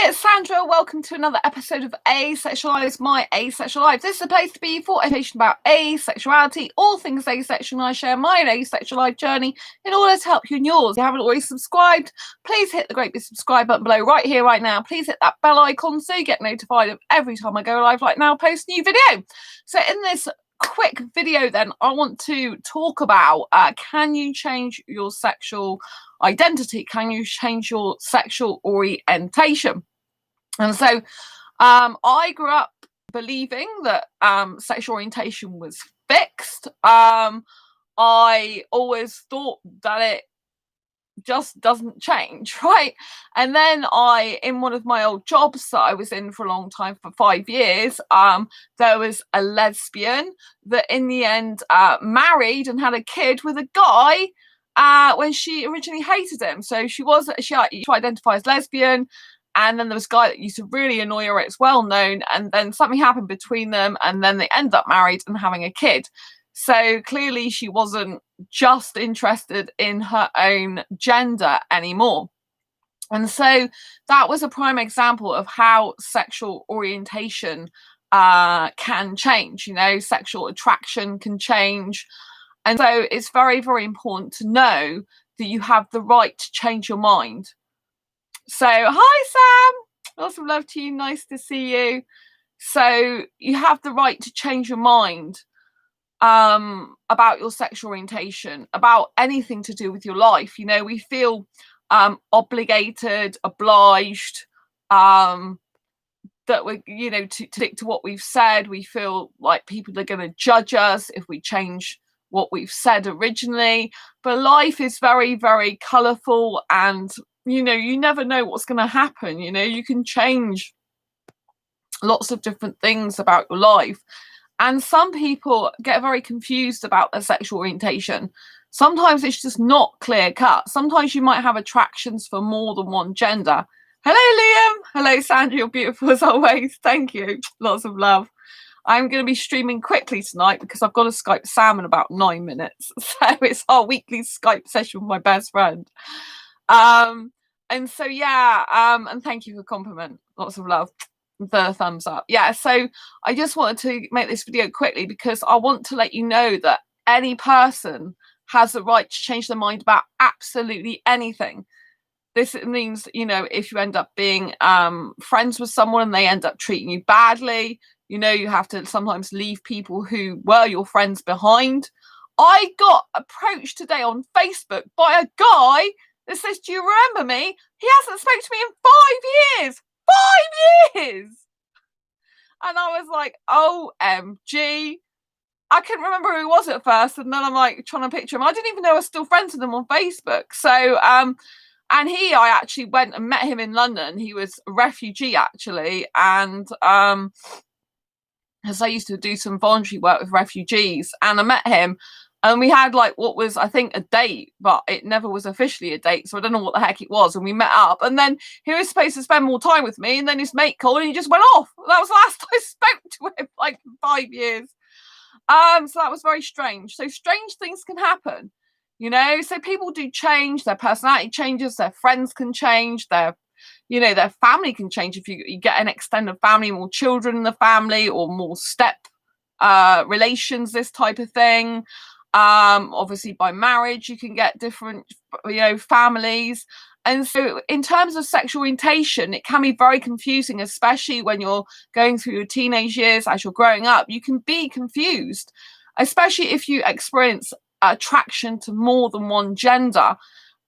Hi, it's Sandra. Welcome to another episode of Asexualise, my asexual life. This is a place to be for education about asexuality, all things asexual, and I share my own asexual life journey in order to help you in yours. If you haven't already subscribed, please hit the great big subscribe button below right here, right now. Please hit that bell icon so you get notified of every time I go live like now, post a new video. So in this quick video then, I want to talk about can you change your sexual identity? Can you change your sexual orientation? And so I grew up believing that sexual orientation was fixed. I always thought that it just doesn't change, right? And then in one of my old jobs that I was in for a long time, for 5 years, there was a lesbian that in the end married and had a kid with a guy when she originally hated him. So she identified as lesbian, and then there was a guy that used to really annoy her. It's well known, and then something happened between them, and then they end up married and having a kid. So clearly she wasn't just interested in her own gender anymore. And so that was a prime example of how sexual orientation can change. You know, sexual attraction can change. And so it's very, very important to know that you have the right to change your mind. So, hi, Sam. Lots of love to you. Nice to see you. So you have the right to change your mind about your sexual orientation, about anything to do with your life. You know, we feel obligated, obliged, that we're, you know, to stick to what we've said. We feel like people are going to judge us if we change what we've said originally. But life is very, very colourful, and you know, you never know what's going to happen. You know, you can change lots of different things about your life. And some people get very confused about their sexual orientation. Sometimes it's just not clear cut. Sometimes you might have attractions for more than one gender. Hello, Liam. Hello, Sandra. You're beautiful as always. Thank you. Lots of love. I'm going to be streaming quickly tonight because I've got to Skype Sam in about 9 minutes. So it's our weekly Skype session with my best friend. And so, yeah, and thank you for the compliment. Lots of love. The thumbs up. Yeah, so I just wanted to make this video quickly because I want to let you know that any person has the right to change their mind about absolutely anything. This means, you know, if you end up being friends with someone and they end up treating you badly, you know, you have to sometimes leave people who were your friends behind. I got approached today on Facebook by a guy that says, "Do you remember me?" He hasn't spoken to me in 5 years. 5 years! And I was like, OMG. I couldn't remember who he was at first, and then I'm like trying to picture him. I didn't even know I was still friends with him on Facebook. So and I actually went and met him in London. He was a refugee actually, and as I used to do some voluntary work with refugees, and I met him. And we had like what was, I think, a date, but it never was officially a date. So I don't know what the heck it was. And we met up, and then he was supposed to spend more time with me. And then his mate called and he just went off. That was the last I spoke to him, like 5 years. So that was very strange. So strange things can happen, you know. So people do change, their personality changes, their friends can change, their family can change. If you get an extended family, more children in the family, or more step relations, this type of thing. Obviously by marriage you can get different, you know, families. And so in terms of sexual orientation, it can be very confusing, especially when you're going through your teenage years. As you're growing up, you can be confused, especially if you experience attraction to more than one gender.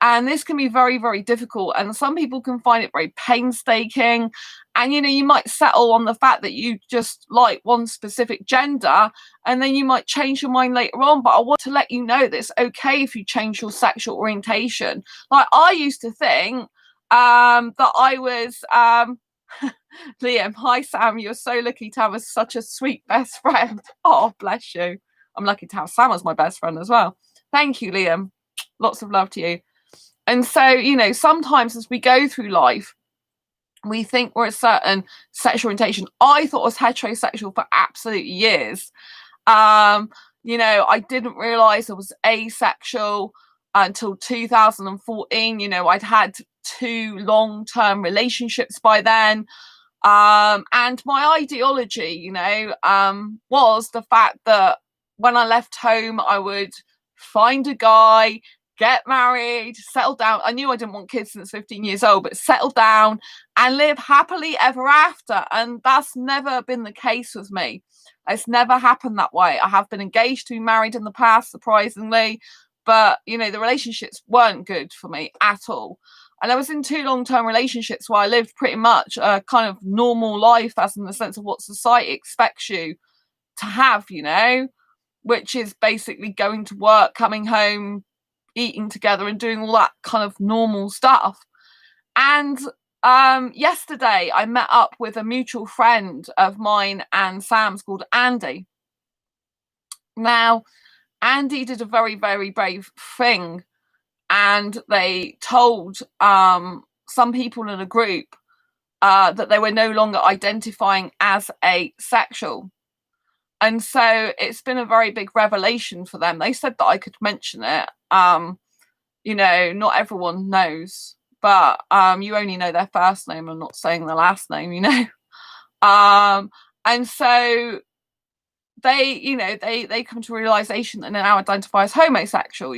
And this can be very, very difficult. And some people can find it very painstaking. And, you know, you might settle on the fact that you just like one specific gender, and then you might change your mind later on. But I want to let you know that it's okay if you change your sexual orientation. Like, I used to think that I was... Liam, hi, Sam. You're so lucky to have such a sweet best friend. Oh, bless you. I'm lucky to have Sam as my best friend as well. Thank you, Liam. Lots of love to you. And so, you know, sometimes as we go through life, we think we're a certain sexual orientation. I thought I was heterosexual for absolute years. You know, I didn't realise I was asexual until 2014. You know, I'd had 2 long-term relationships by then. And my ideology, was the fact that when I left home, I would find a guy, get married, settle down. I knew I didn't want kids since 15 years old, but settle down and live happily ever after. And that's never been the case with me. It's never happened that way. I have been engaged to be married in the past, surprisingly, but the relationships weren't good for me at all. And I was in 2 long-term relationships where I lived pretty much a kind of normal life, as in the sense of what society expects you to have, which is basically going to work, coming home, eating together and doing all that kind of normal stuff. And yesterday I met up with a mutual friend of mine and Sam's called Andy. Now, Andy did a very, very brave thing, and they told some people in a group that they were no longer identifying as asexual. And so it's been a very big revelation for them. They said that I could mention it. Not everyone knows, but you only know their first name. I'm not saying their last name, and so they come to a realization that they now identify as homosexual,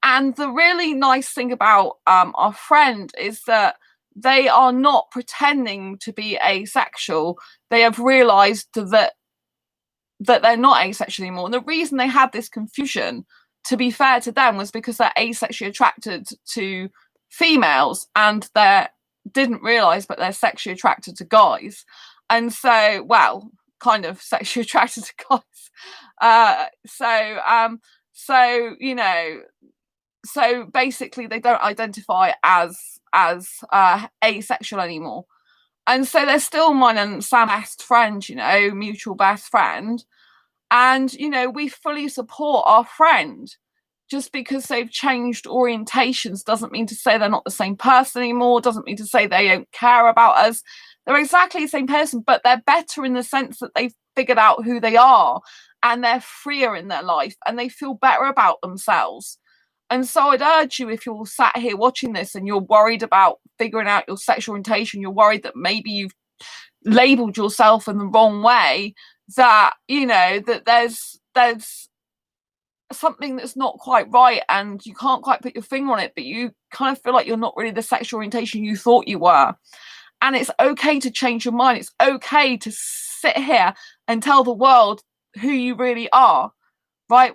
and the really nice thing about our friend is that they are not pretending to be asexual. They have realized that they're not asexual anymore. And the reason they had this confusion, to be fair to them, was because they're asexually attracted to females and they didn't realize, but they're sexually attracted to guys. And so, well, kind of sexually attracted to guys. So basically they don't identify as asexual anymore. And so they're still mine and Sam's best friend, mutual best friend. And, we fully support our friend. Just because they've changed orientations doesn't mean to say they're not the same person anymore, doesn't mean to say they don't care about us. They're exactly the same person, but they're better in the sense that they've figured out who they are and they're freer in their life and they feel better about themselves. And so I'd urge you, if you're sat here watching this and you're worried about figuring out your sexual orientation, you're worried that maybe you've labelled yourself in the wrong way, that, that there's something that's not quite right and you can't quite put your finger on it, but you kind of feel like you're not really the sexual orientation you thought you were. And it's okay to change your mind. It's okay to sit here and tell the world who you really are, right?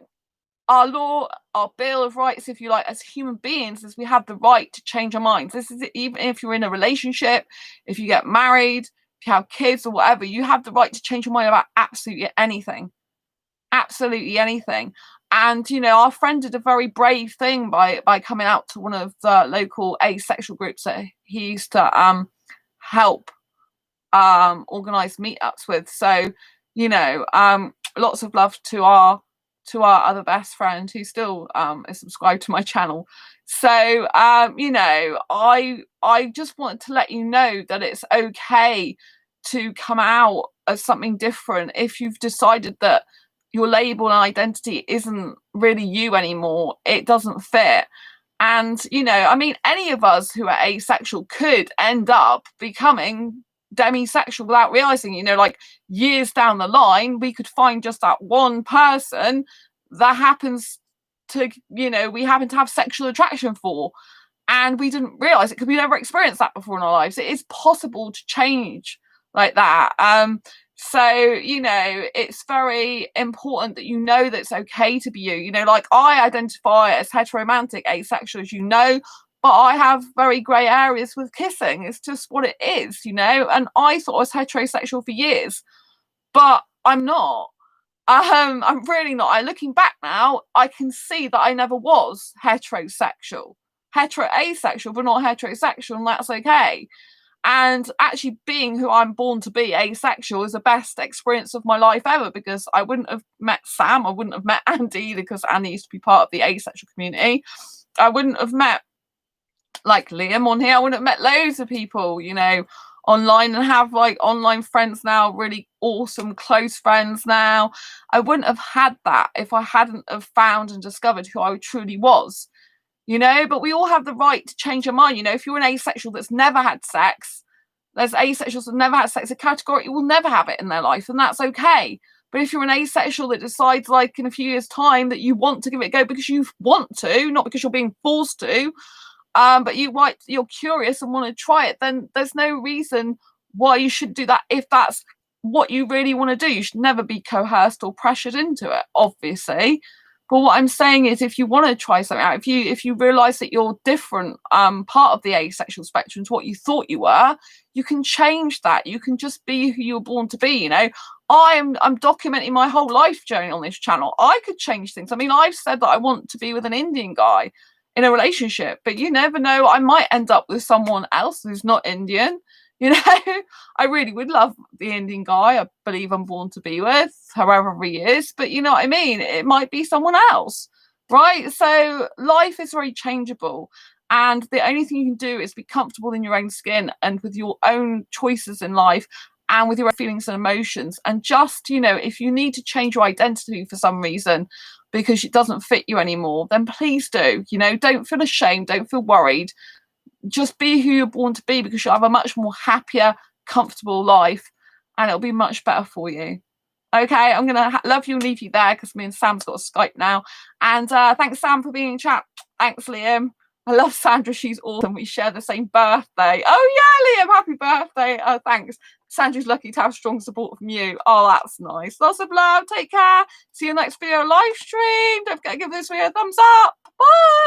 Our law, our Bill of Rights, if you like, as human beings, is we have the right to change our minds. This is even if you're in a relationship, if you get married, if you have kids or whatever, you have the right to change your mind about absolutely anything. Absolutely anything. And, our friend did a very brave thing by coming out to one of the local asexual groups that he used to help organise meetups with. So, lots of love to our other best friend who still is subscribed to my channel. So I just wanted to let you know that it's okay to come out as something different if you've decided that your label and identity isn't really you anymore. It doesn't fit. And any of us who are asexual could end up becoming demisexual without realizing, like years down the line, we could find just that one person that happens to, we happen to have sexual attraction for, and we didn't realize it because we never experienced that before in our lives. It is possible to change like that. So, it's very important that that it's okay to be you. Like I identify as heteromantic asexual, as but I have very grey areas with kissing. It's just what it is, and I thought I was heterosexual for years, but I'm not. I'm really not. Looking back now, I can see that I never was heterosexual. Asexual, but not heterosexual, and that's okay. And actually being who I'm born to be, asexual, is the best experience of my life ever, because I wouldn't have met Sam, I wouldn't have met Andy either, because Andy used to be part of the asexual community. I wouldn't have met like Liam on here. I wouldn't have met loads of people, online, and have like online friends now, really awesome close friends now. I wouldn't have had that if I hadn't have found and discovered who I truly was. you know, but we all have the right to change our mind. You know, if you're an asexual that's never had sex, there's asexuals that never had sex, a category will never have it in their life, and that's okay. But if you're an asexual that decides, like in a few years' time, that you want to give it a go because you want to, not because you're being forced to, but you're curious and want to try it, then there's no reason why you should do that. If that's what you really want to do, you should never be coerced or pressured into it, obviously. But what I'm saying is, if you want to try something out, if you realize that you're different, part of the asexual spectrum to what you thought you were, you can change that. You can just be who you were born to be. You know, I'm documenting my whole life journey on this channel. I could change things. I mean, I've said that I want to be with an Indian guy in a relationship, but you never know. I might end up with someone else who's not Indian. You know, I really would love the Indian guy I believe I'm born to be with, however he is. But you know what I mean? It might be someone else, right? So life is very changeable. And the only thing you can do is be comfortable in your own skin and with your own choices in life and with your own feelings and emotions. And just, you know, if you need to change your identity for some reason because it doesn't fit you anymore, then please do. You know, don't feel ashamed, don't feel worried. Just be who you're born to be, because you'll have a much more happier, comfortable life, and it'll be much better for you. Okay, I'm gonna love you and leave you there because me and Sam's got a Skype now. And thanks, Sam, for being in chat. Thanks, Liam. I love Sandra. She's awesome. We share the same birthday. Oh yeah, Liam, happy birthday. Oh, thanks. Sandra's lucky to have strong support from you. Oh, that's nice. Lots of love. Take care. See you next video live stream. Don't forget to give this video a thumbs up. Bye.